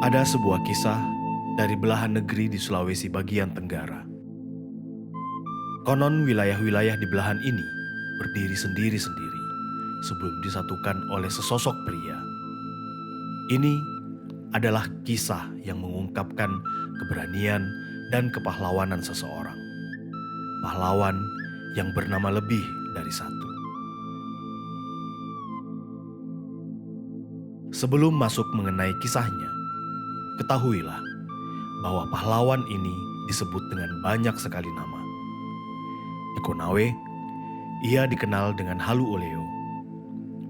Ada sebuah kisah dari belahan negeri di Sulawesi bagian tenggara. Konon wilayah-wilayah di belahan ini berdiri sendiri-sendiri sebelum disatukan oleh sesosok pria. Ini adalah kisah yang mengungkapkan keberanian dan kepahlawanan seseorang. Pahlawan yang bernama lebih dari satu. Sebelum masuk mengenai kisahnya, ketahuilah bahwa pahlawan ini disebut dengan banyak sekali nama. Di Konawe, ia dikenal dengan Halu Oleo.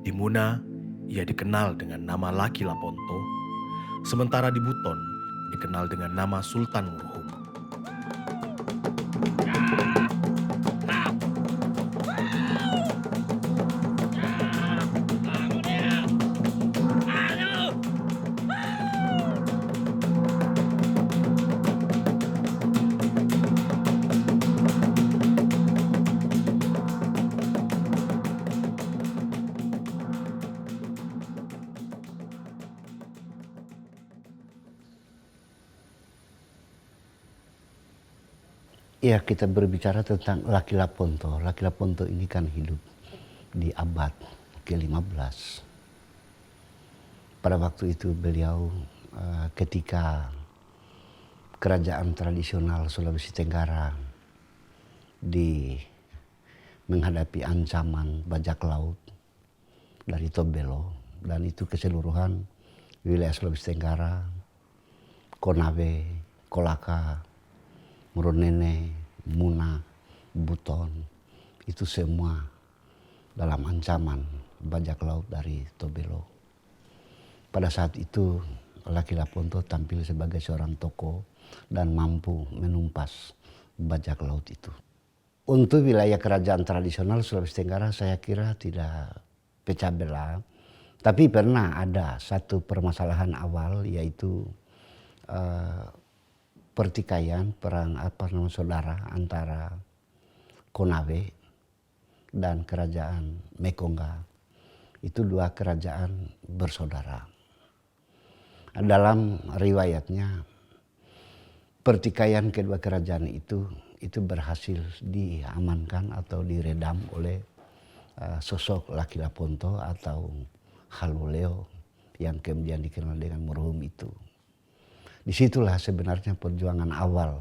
Di Muna, ia dikenal dengan nama Laki Laponto. Sementara di Buton, dikenal dengan nama Sultan Murhum. Ya, kita berbicara tentang Laki Laponto. Laki Laponto ini kan hidup di abad ke-15. Pada waktu itu beliau ketika kerajaan tradisional Sulawesi Tenggara menghadapi ancaman bajak laut dari Tobelo, dan itu keseluruhan wilayah Sulawesi Tenggara, Konawe, Kolaka, Muronene, Muna, Buton, itu semua dalam ancaman bajak laut dari Tobelo. Pada saat itu Laki Laponto tampil sebagai seorang tokoh dan mampu menumpas bajak laut itu. Untuk wilayah kerajaan tradisional Sulawesi Tenggara saya kira tidak pecah belah, tapi pernah ada satu permasalahan awal, yaitu pertikaian perang saudara antara Konawe dan kerajaan Mekongga. Itu dua kerajaan bersaudara. Dalam riwayatnya pertikaian kedua kerajaan itu berhasil diamankan atau diredam oleh sosok Laki Laponto atau Halu Oleo yang kemudian dikenal dengan Murhum itu. Disitulah sebenarnya perjuangan awal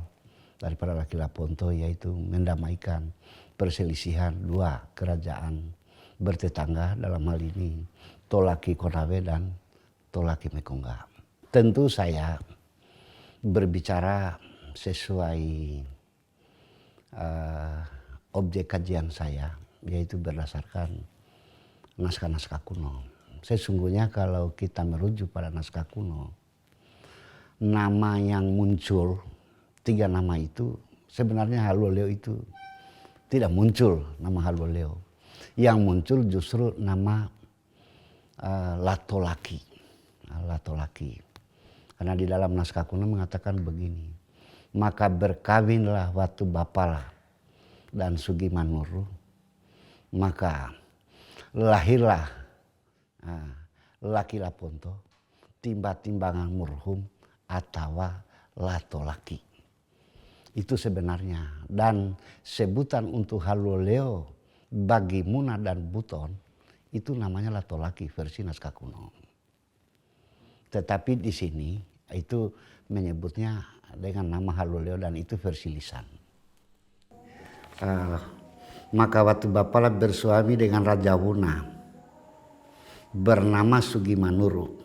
daripada Laki Laponto, yaitu mendamaikan perselisihan dua kerajaan bertetangga, dalam hal ini Tolaki Konawe dan Tolaki Mekongga. Tentu saya berbicara sesuai objek kajian saya, yaitu berdasarkan naskah-naskah kuno. Sesungguhnya kalau kita merujuk pada naskah kuno, nama yang muncul, tiga nama itu sebenarnya Halu Oleo itu tidak muncul nama Halu Oleo. Yang muncul justru nama Latolaki. Latolaki. Karena di dalam naskah kuno mengatakan begini, maka berkawinlah Watu Bapala dan Sugimanuru, maka lahirlah Laki Laponto, timba-timbangan Murhum, atau Latolaki. Itu sebenarnya. Dan sebutan untuk Halu Oleo bagi Muna dan Buton itu namanya Latolaki versi naskah kuno. Tetapi di sini itu menyebutnya dengan nama Halu Oleo dan itu versi lisan. Maka Watu Bapala bersuami dengan Raja Wuna bernama Sugimanuru.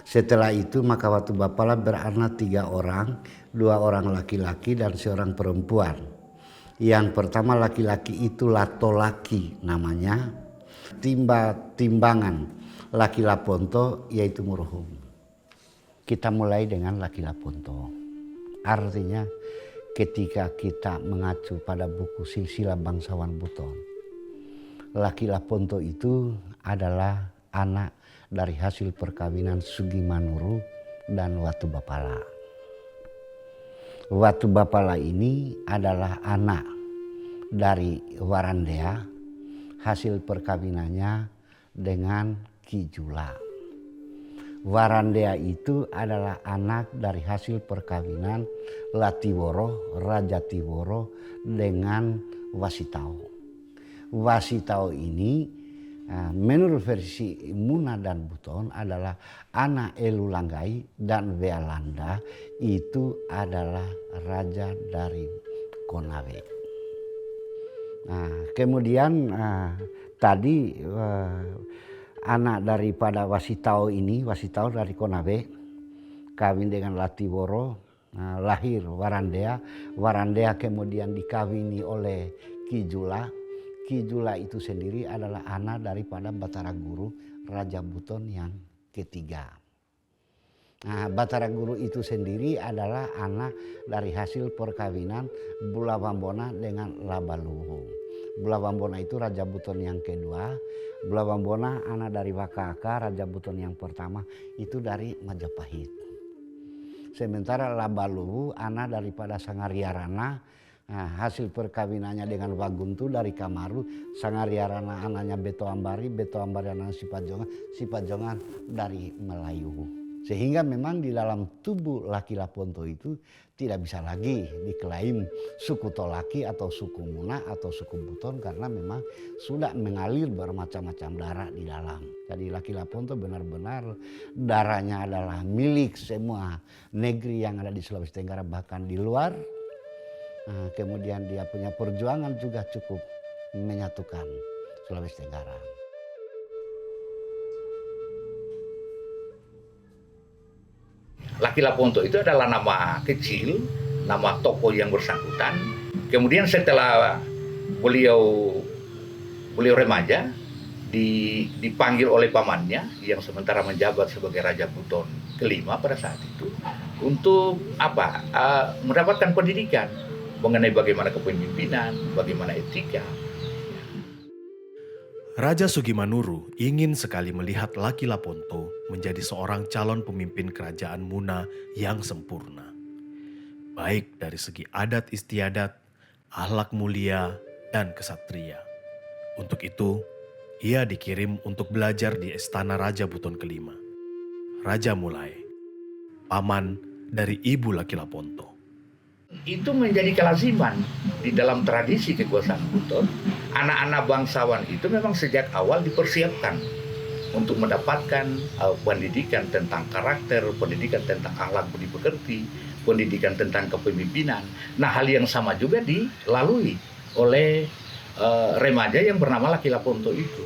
Setelah itu maka Watu Bapala beranak 3 orang, 2 orang laki-laki dan seorang perempuan. Yang pertama laki-laki itu Latolaki namanya, timbangan Laki Laponto yaitu Murhum. Kita mulai dengan Laki Laponto. Artinya ketika kita mengacu pada buku Silsilah Bangsawan Buton, Laki Laponto itu adalah anak dari hasil perkawinan Sugimanuru dan Watu Bapala. Watu Bapala ini adalah anak dari Warandea, hasil perkawinannya dengan Ki Jula. Warandea itu adalah anak dari hasil perkawinan Latiworo, Raja Tiworo dengan Wasitao. Wasitao ini menurut versi Muna dan Buton adalah anak Elulanggai dan Wealanda itu adalah raja dari Konawe. Nah, kemudian tadi anak daripada Wasitao ini, Wasitao dari Konawe, kawin dengan Latiworo, lahir Warandea. Warandea kemudian dikawini oleh Kijula. Kijula itu sendiri adalah anak daripada Batara Guru, Raja Buton yang ketiga. Nah, Batara Guru itu sendiri adalah anak dari hasil perkawinan Bulawambona dengan Labaluhung. Bulawambona itu Raja Buton yang kedua. Bulawambona anak dari Wakaka, Raja Buton yang pertama itu dari Majapahit. Sementara Labaluhu anak daripada Sangariarana, hasil perkawinannya dengan Waguntu dari Kamaru. Sangariarana anaknya Beto Ambari, Beto Ambari anaknya Sipajongan, Sipajongan dari Melayu. Sehingga memang di dalam tubuh Laki Laponto itu tidak bisa lagi diklaim suku Tolaki atau suku Muna atau suku Buton karena memang sudah mengalir bermacam-macam darah di dalam. Jadi Laki Laponto benar-benar darahnya adalah milik semua negeri yang ada di Sulawesi Tenggara bahkan di luar. Kemudian dia punya perjuangan juga cukup menyatukan Sulawesi Tenggara. Laki Laponto itu adalah nama kecil, nama tokoh yang bersangkutan. Kemudian setelah beliau remaja, dipanggil oleh pamannya yang sementara menjabat sebagai Raja Buton kelima pada saat itu untuk mendapatkan pendidikan mengenai bagaimana kepemimpinan, bagaimana etika. Raja Sugimanuru ingin sekali melihat Laki Laponto menjadi seorang calon pemimpin kerajaan Muna yang sempurna. Baik dari segi adat istiadat, akhlak mulia, dan kesatria. Untuk itu, ia dikirim untuk belajar di Istana Raja Buton kelima. Raja Mulai, paman dari ibu Laki Laponto. Itu menjadi kelaziman di dalam tradisi kekuasaan Buton. Anak-anak bangsawan itu memang sejak awal dipersiapkan untuk mendapatkan pendidikan tentang karakter, pendidikan tentang akhlak budi pekerti, pendidikan tentang kepemimpinan. Nah, hal yang sama juga dilalui oleh remaja yang bernama Laki Laponto itu.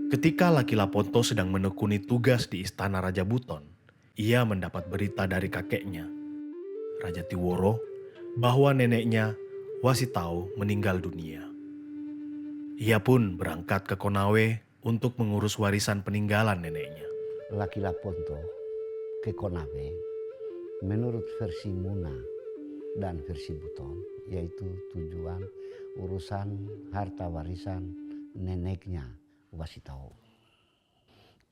Ketika Laki Laponto sedang menekuni tugas di Istana Raja Buton, ia mendapat berita dari kakeknya, Raja Tiworo, bahwa neneknya, Wasitao, meninggal dunia. Ia pun berangkat ke Konawe untuk mengurus warisan peninggalan neneknya. Laki Laponto ke Konawe menurut versi Muna dan versi Buton, yaitu tujuan urusan harta warisan neneknya Wasitao.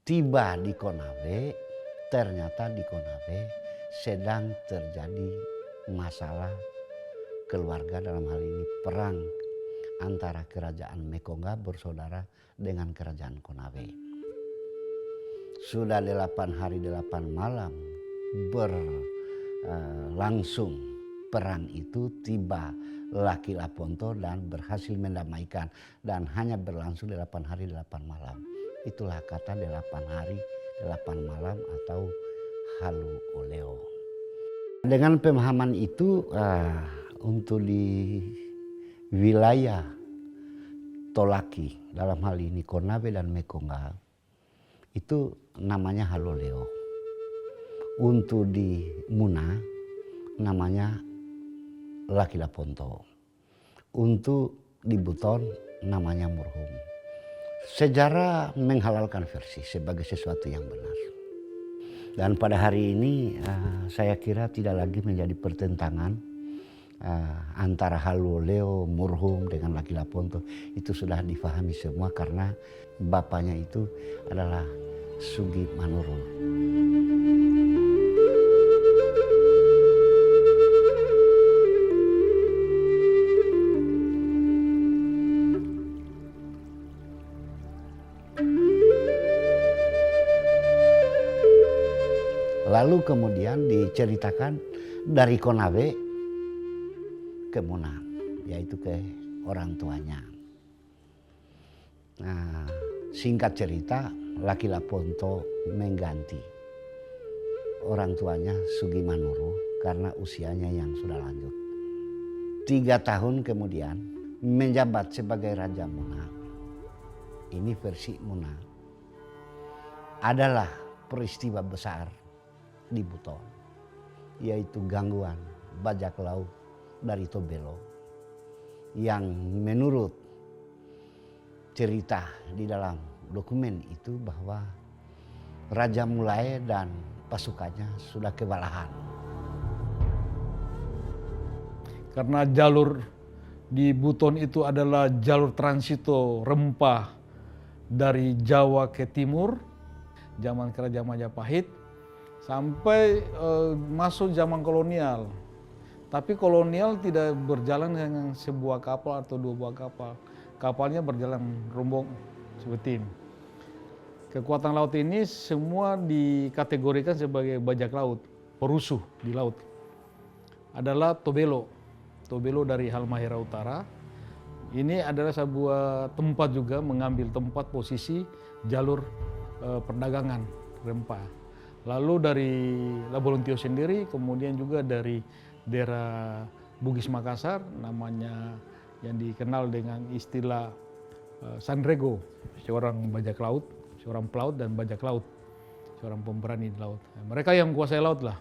Tiba di Konawe, ternyata di Konawe sedang terjadi masalah keluarga, dalam hal ini perang antara kerajaan Mekonga bersaudara dengan kerajaan Konawe. Sudah 8 hari 8 malam berlangsung perang itu, tiba Laki Laponto dan berhasil mendamaikan, dan hanya berlangsung 8 hari 8 malam. Itulah kata 8 hari 8 malam atau Halu Oleo. Dengan pemahaman itu untuk di wilayah Tolaki, dalam hal ini Konawe dan Mekonga, itu namanya Halu Oleo. Untuk di Muna namanya Laki Laponto. Untuk di Buton namanya Murhum. Sejarah menghalalkan versi sebagai sesuatu yang benar. Dan pada hari ini saya kira tidak lagi menjadi pertentangan antara Halu Oleo, Murhum dengan Laki Laponto. Itu sudah difahami semua karena bapaknya itu adalah Sugimanuru. kemudian diceritakan dari Konawe ke Muna, yaitu ke orang tuanya. Nah, singkat cerita, Laki Laponto mengganti orang tuanya Sugi Manuru karena usianya yang sudah lanjut. 3 tahun kemudian menjabat sebagai Raja Muna. Ini versi Muna. Adalah peristiwa besar di Buton, yaitu gangguan bajak laut dari Tobelo yang menurut cerita di dalam dokumen itu bahwa Raja Mulai dan pasukannya sudah kewalahan. Karena jalur di Buton itu adalah jalur transito rempah dari Jawa ke timur, zaman Kerajaan Majapahit, sampai masuk zaman kolonial. Tapi kolonial tidak berjalan dengan sebuah kapal atau 2 buah kapal. Kapalnya berjalan rombong seperti ini. Kekuatan laut ini semua dikategorikan sebagai bajak laut, perusuh di laut. Adalah Tobelo. Tobelo dari Halmahera Utara. Ini adalah sebuah tempat juga mengambil tempat posisi jalur perdagangan rempah. Lalu dari Labolontio sendiri, kemudian juga dari daerah Bugis Makassar, namanya yang dikenal dengan istilah Sanrego, seorang bajak laut, seorang pelaut dan bajak laut, seorang pemberani di laut. Mereka yang menguasai laut lah.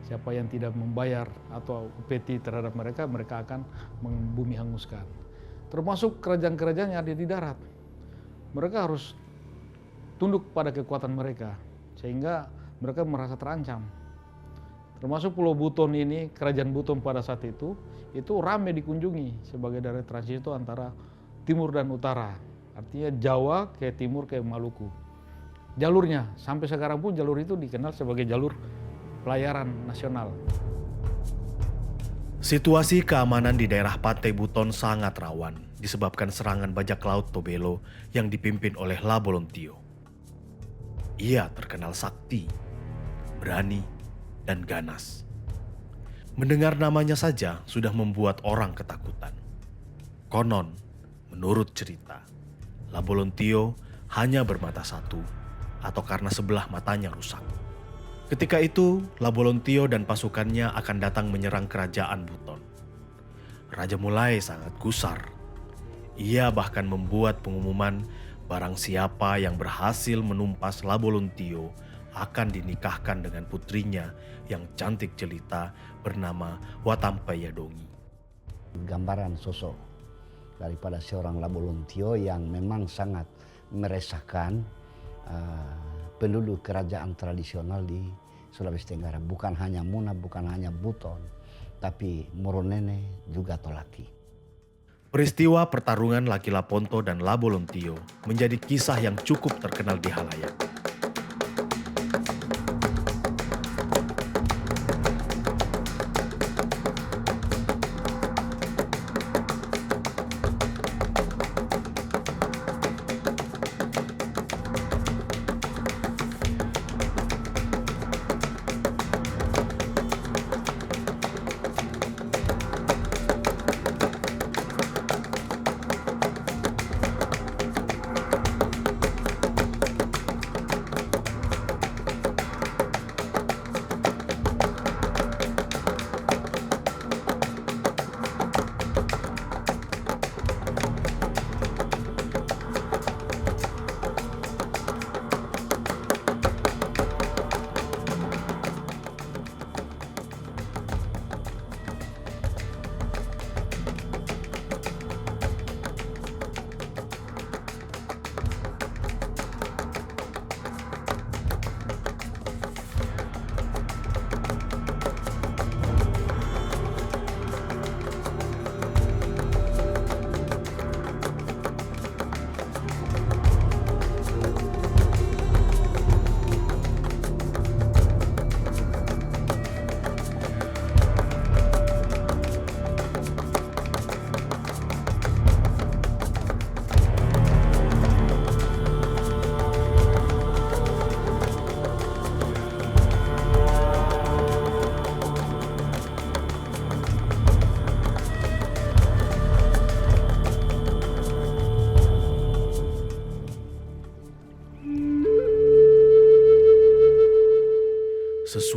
Siapa yang tidak membayar atau upeti terhadap mereka, mereka akan membumi hanguskan. Termasuk kerajaan-kerajaan yang ada di darat. Mereka harus tunduk pada kekuatan mereka, sehingga mereka merasa terancam. Termasuk Pulau Buton ini, Kerajaan Buton pada saat itu ramai dikunjungi sebagai daerah transito antara timur dan utara. Artinya Jawa ke timur ke Maluku. Jalurnya, sampai sekarang pun jalur itu dikenal sebagai jalur pelayaran nasional. Situasi keamanan di daerah pantai Buton sangat rawan disebabkan serangan bajak laut Tobelo yang dipimpin oleh Labolontio. Ia terkenal sakti, berani, dan ganas. Mendengar namanya saja sudah membuat orang ketakutan. Konon, menurut cerita, Labolontio hanya bermata satu atau karena sebelah matanya rusak. Ketika itu, Labolontio dan pasukannya akan datang menyerang kerajaan Buton. Raja Mulai sangat gusar. Ia bahkan membuat pengumuman barang siapa yang berhasil menumpas Labolontio akan dinikahkan dengan putrinya yang cantik jelita bernama Watampayadongi. Gambaran sosok daripada seorang Labolontio yang memang sangat meresahkan penduduk kerajaan tradisional di Sulawesi Tenggara. Bukan hanya Muna, bukan hanya Buton, tapi Moronene juga Tolaki. Peristiwa pertarungan Laki Laponto dan Labolontio menjadi kisah yang cukup terkenal di halayak.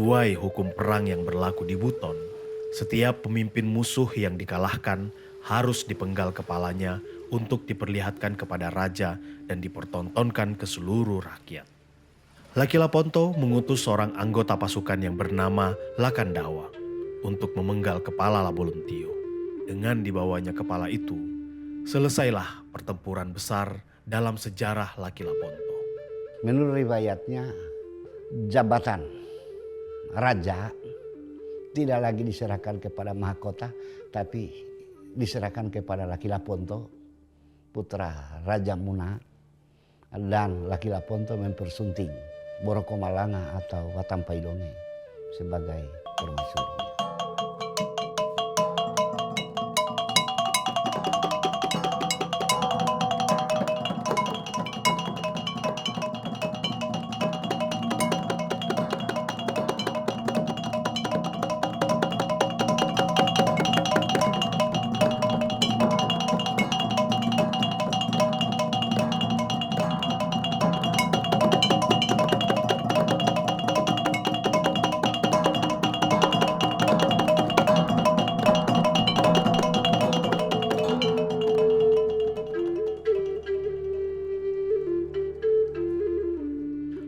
Sesuai hukum perang yang berlaku di Buton, setiap pemimpin musuh yang dikalahkan harus dipenggal kepalanya untuk diperlihatkan kepada raja dan dipertontonkan ke seluruh rakyat. Laki Laponto mengutus seorang anggota pasukan yang bernama Lakandawa untuk memenggal kepala Labolontio. Dengan dibawanya kepala itu, selesailah pertempuran besar dalam sejarah Laki Laponto. Menurut riwayatnya, jabatan raja tidak lagi diserahkan kepada mahkota, tapi diserahkan kepada Laki Laponto, putra Raja Muna, dan Laki Laponto mempersunting Borokomalanga atau Watampaidonge sebagai permaisuri.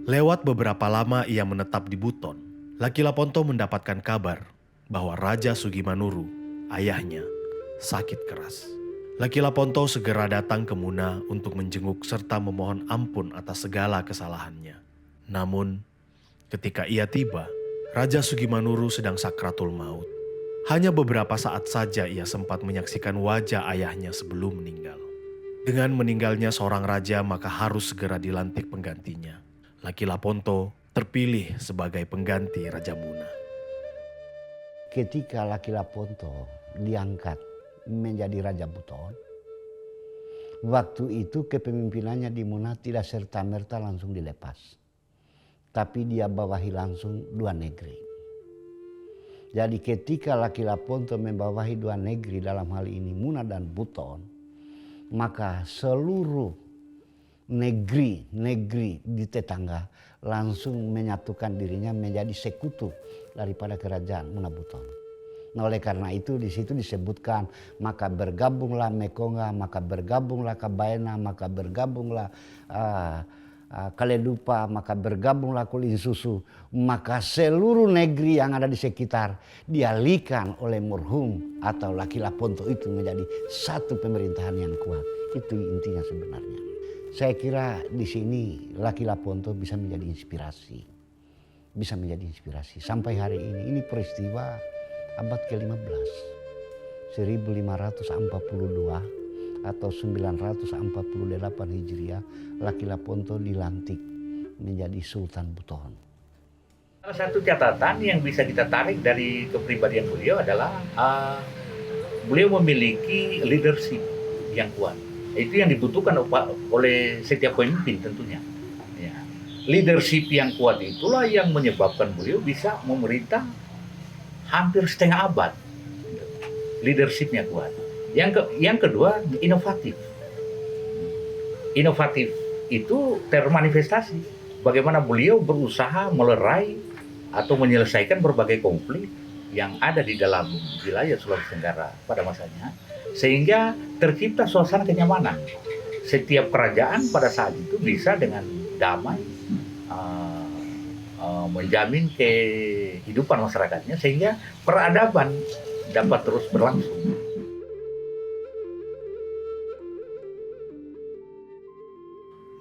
Lewat beberapa lama ia menetap di Buton, Laki Laponto mendapatkan kabar bahwa Raja Sugimanuru, ayahnya, sakit keras. Laki Laponto segera datang ke Muna untuk menjenguk serta memohon ampun atas segala kesalahannya. Namun, ketika ia tiba, Raja Sugimanuru sedang sakratul maut. Hanya beberapa saat saja ia sempat menyaksikan wajah ayahnya sebelum meninggal. Dengan meninggalnya seorang raja, maka harus segera dilantik penggantinya. Laki Laponto terpilih sebagai pengganti Raja Muna. Ketika Laki Laponto diangkat menjadi Raja Buton, waktu itu kepemimpinannya di Muna tidak serta-merta langsung dilepas. Tapi dia bawahi langsung dua negeri. Jadi ketika Laki Laponto membawahi dua negeri, dalam hal ini Muna dan Buton, maka seluruh negeri di tetangga langsung menyatukan dirinya menjadi sekutu daripada kerajaan Muna Buton. Nah, oleh karena itu di situ disebutkan maka bergabunglah Mekonga, maka bergabunglah Kabaena, maka bergabunglah Kaledupa, maka bergabunglah Kulinsusu, maka seluruh negeri yang ada di sekitar dialihkan oleh merhum atau Laki Laponto itu menjadi satu pemerintahan yang kuat. Itu intinya sebenarnya. Saya kira di sini Laki Laponto bisa menjadi inspirasi. Bisa menjadi inspirasi. Sampai hari ini peristiwa abad ke-15. 1542 atau 948 Hijriah, Laki Laponto dilantik menjadi Sultan Buton. Salah satu catatan yang bisa kita tarik dari kepribadian beliau adalah beliau memiliki leadership yang kuat. Itu yang dibutuhkan oleh setiap pemimpin tentunya. Ya. Leadership yang kuat itulah yang menyebabkan beliau bisa memerintah hampir setengah abad. Leadershipnya kuat. Yang kedua, inovatif. Inovatif itu termanifestasi. Bagaimana beliau berusaha melerai atau menyelesaikan berbagai konflik yang ada di dalam wilayah Sulawesi Tenggara pada masanya. Sehingga tercipta suasana kenyamanan. Setiap kerajaan pada saat itu bisa dengan damai menjamin kehidupan masyarakatnya sehingga peradaban dapat terus berlangsung.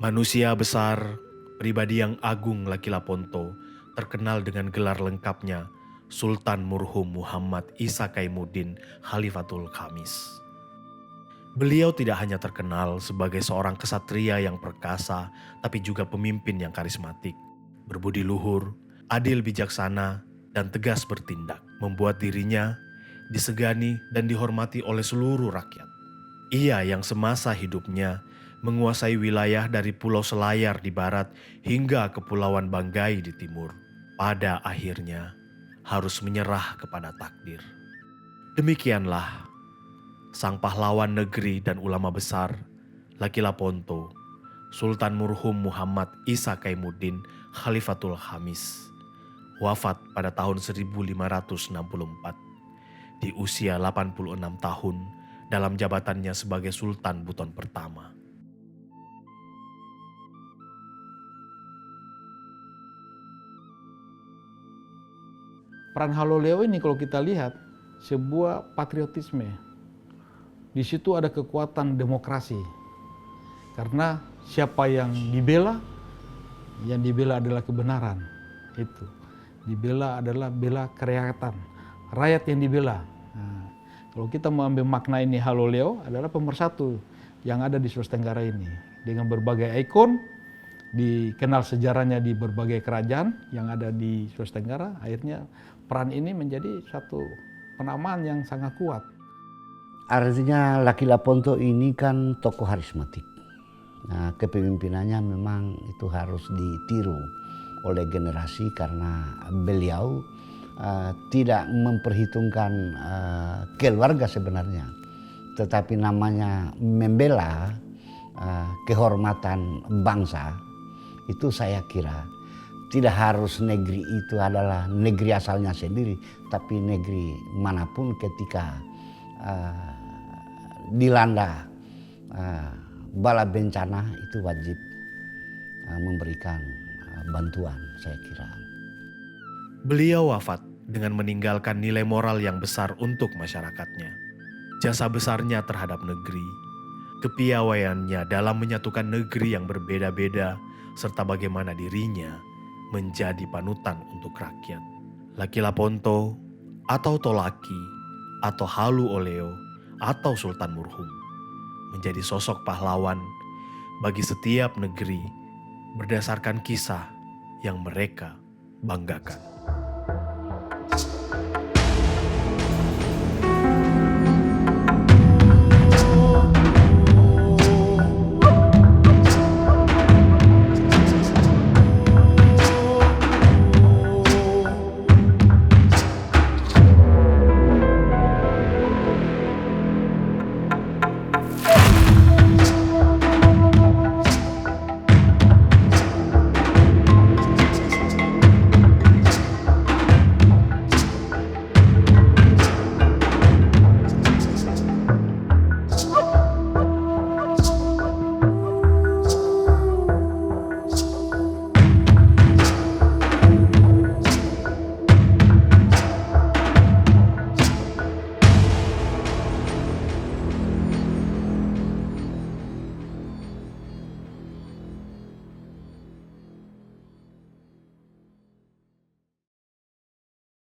Manusia besar, pribadi yang agung Laki Laponto, terkenal dengan gelar lengkapnya Sultan Murhum Muhammad Isa Kaimuddin Khalifatul Khamis. Beliau tidak hanya terkenal sebagai seorang kesatria yang perkasa, tapi juga pemimpin yang karismatik, berbudi luhur, adil bijaksana, dan tegas bertindak, membuat dirinya disegani dan dihormati oleh seluruh rakyat. Ia yang semasa hidupnya menguasai wilayah dari Pulau Selayar di barat hingga Kepulauan Banggai di timur, pada akhirnya harus menyerah kepada takdir. Demikianlah sang pahlawan negeri dan ulama besar, Laki Laponto, Sultan Murhum Muhammad Isa Kaimuddin Khalifatul Khamis, wafat pada tahun 1564 di usia 86 tahun dalam jabatannya sebagai Sultan Buton pertama. Peran Haloleo ini kalau kita lihat sebuah patriotisme. Di situ ada kekuatan demokrasi. Karena siapa yang dibela adalah kebenaran. Itu. Dibela adalah bela kerakyatan. Rakyat yang dibela. Nah, kalau kita mengambil makna ini, Haloleo adalah pemersatu yang ada di Sulawesi Tenggara ini. Dengan berbagai ikon, dikenal sejarahnya di berbagai kerajaan yang ada di Sulawesi Tenggara, akhirnya peran ini menjadi satu penamaan yang sangat kuat. Artinya Laki Laponto ini kan tokoh karismatik. Nah, kepemimpinannya memang itu harus ditiru oleh generasi karena beliau tidak memperhitungkan keluarga sebenarnya. Tetapi namanya membela kehormatan bangsa, itu saya kira tidak harus negeri itu adalah negeri asalnya sendiri, tapi negeri manapun ketika dilanda bala bencana itu wajib memberikan bantuan, saya kira. Beliau wafat dengan meninggalkan nilai moral yang besar untuk masyarakatnya. Jasa besarnya terhadap negeri, kepiawaiannya dalam menyatukan negeri yang berbeda-beda, serta bagaimana dirinya menjadi panutan untuk rakyat. Laki Laponto atau Tolaki atau Halu Oleo atau Sultan Murhum menjadi sosok pahlawan bagi setiap negeri berdasarkan kisah yang mereka banggakan.